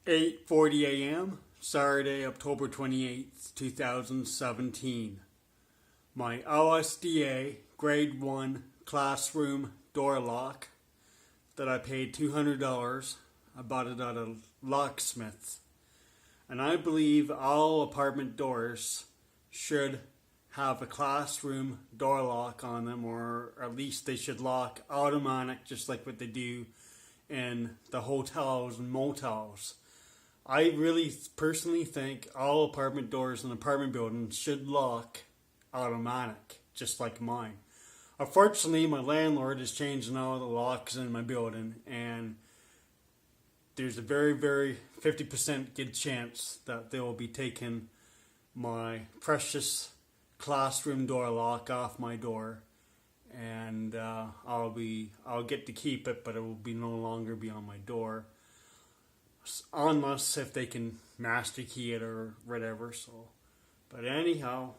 8:40 a.m. Saturday, October 28th, 2017. My OSDA Grade 1 classroom door lock that I paid $200. I bought it at a locksmith. And I believe all apartment doors should have a classroom door lock on them, or at least they should lock automatic, just like what they do in the hotels and motels. I really personally think all apartment doors in apartment buildings should lock automatic, just like mine. Unfortunately, my landlord is changing all the locks in my building, and there's a very 50% good chance that they will be taking my precious classroom door lock off my door, and I'll get to keep it, but it will be no longer be on my door, unless if they can master key it or whatever. So, but anyhow,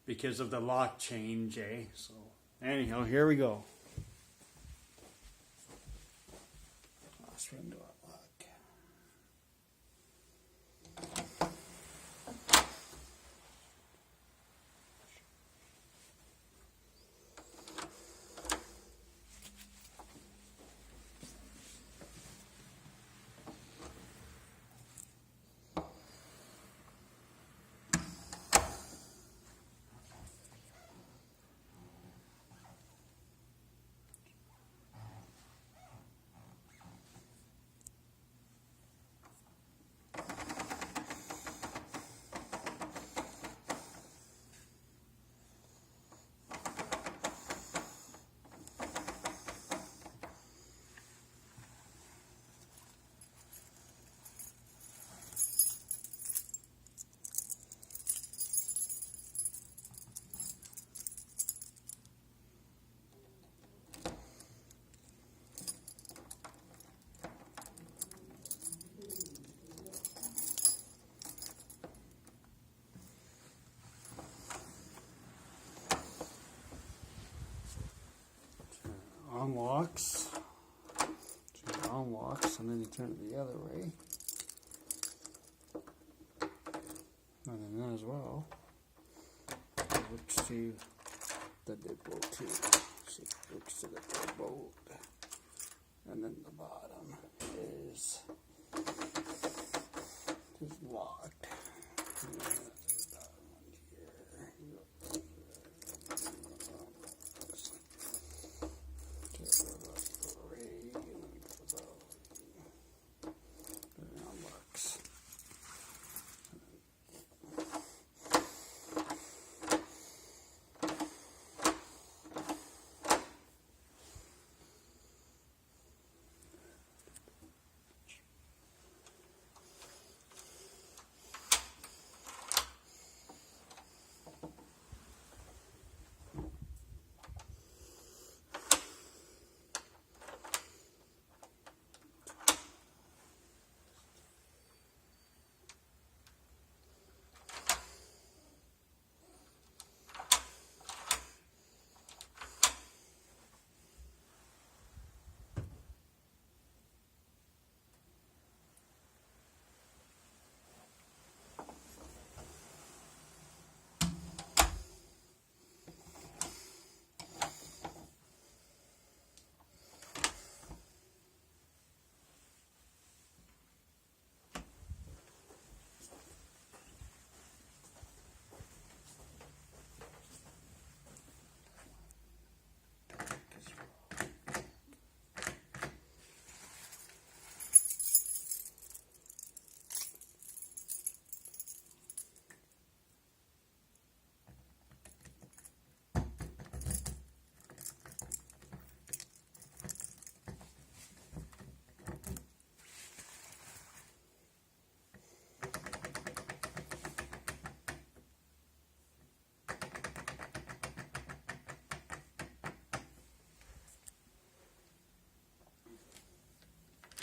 because of the lock change, so anyhow, here we go. Classroom door lock. Unlocks, and then you turn it the other way, and then as well, it looks to the deadbolt too. See, it looks to the deadbolt, and then the bottom is locked.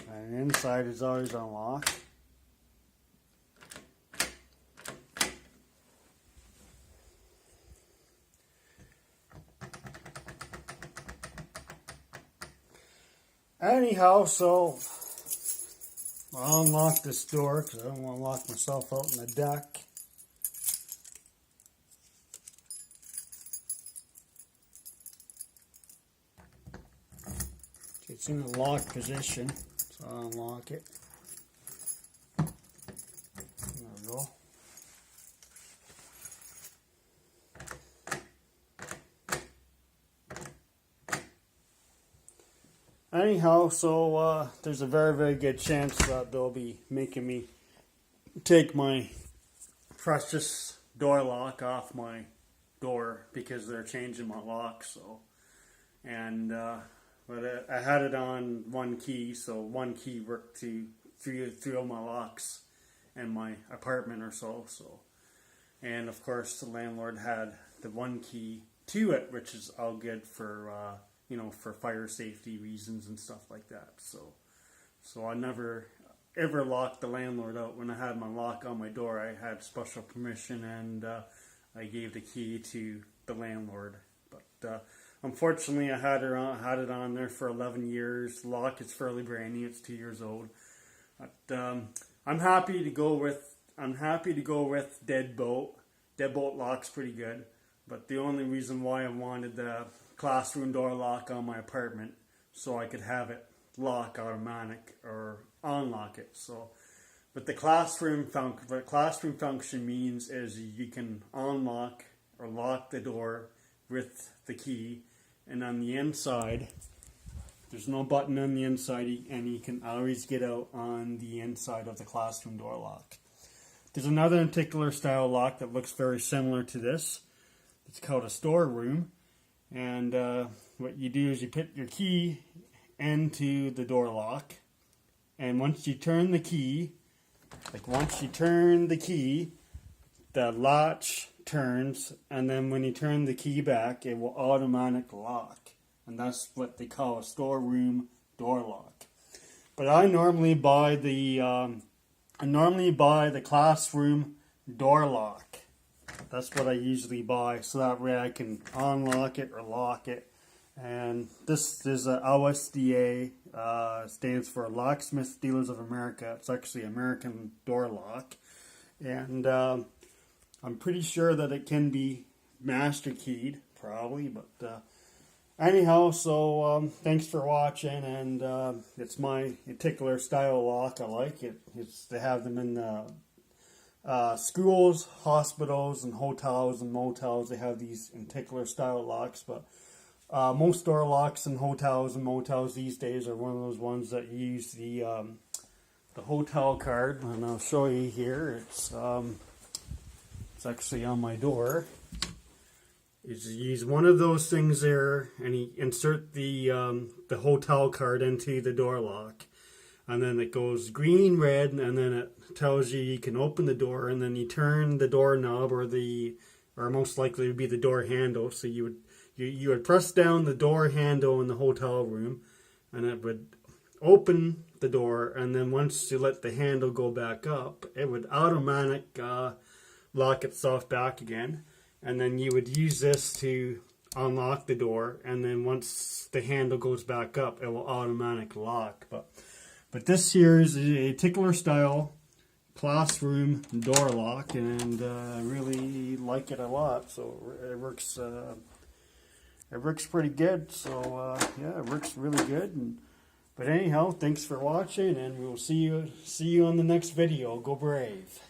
And inside is always unlocked. Anyhow, so I'll unlock this door because I don't want to lock myself out in the deck. It's in a locked position, so I'll unlock it. There we go. Anyhow, so there's a very, very good chance that they'll be making me take my precious door lock off my door because they're changing my lock. So, and but I had it on one key, so one key worked to three of my locks in my apartment or so. So, and of course the landlord had the one key to it, which is all good for for fire safety reasons and stuff like that. So I never ever locked the landlord out. When I had my lock on my door, I had special permission, and I gave the key to the landlord. But unfortunately, I had it on there for 11 years. The lock is fairly brand new; it's 2 years old. But I'm happy to go with Deadbolt. Deadbolt lock's pretty good. But the only reason why I wanted the classroom door lock on my apartment, so I could have it lock automatic or unlock it. So, but the classroom function means is you can unlock or lock the door with the key, and on the inside, there's no button on the inside, and you can always get out on the inside of the classroom door lock. There's another particular style lock that looks very similar to this. It's called a storeroom. And what you do is you put your key into the door lock, and once you turn the key, the latch turns, and then when you turn the key back, it will automatically lock, and that's what they call a storeroom door lock. But I normally buy the classroom door lock. That's what I usually buy, so that way I can unlock it or lock it. And this is a OSDA, stands for Locksmith Dealers of America. It's actually American door lock. And I'm pretty sure that it can be master keyed, probably. But anyhow, so thanks for watching. And it's my particular style lock. I like it. They have them in the schools, hospitals, and hotels and motels. They have these particular style locks, but most door locks in hotels and motels these days are one of those ones that use the hotel card, and I'll show you here. It's actually on my door. Is you use one of those things there, and you insert the hotel card into the door lock. And then it goes green, red, and then it tells you can open the door, and then you turn the doorknob or most likely it would be the door handle. So you would press down the door handle in the hotel room, and it would open the door, and then once you let the handle go back up, it would automatic lock itself back again, and then you would use this to unlock the door, and then once the handle goes back up, it will automatic lock. But this here is a particular style classroom door lock, and I really like it a lot. So it works pretty good. So yeah, it works really good. But anyhow, thanks for watching, and we'll see you on the next video. Go Brave!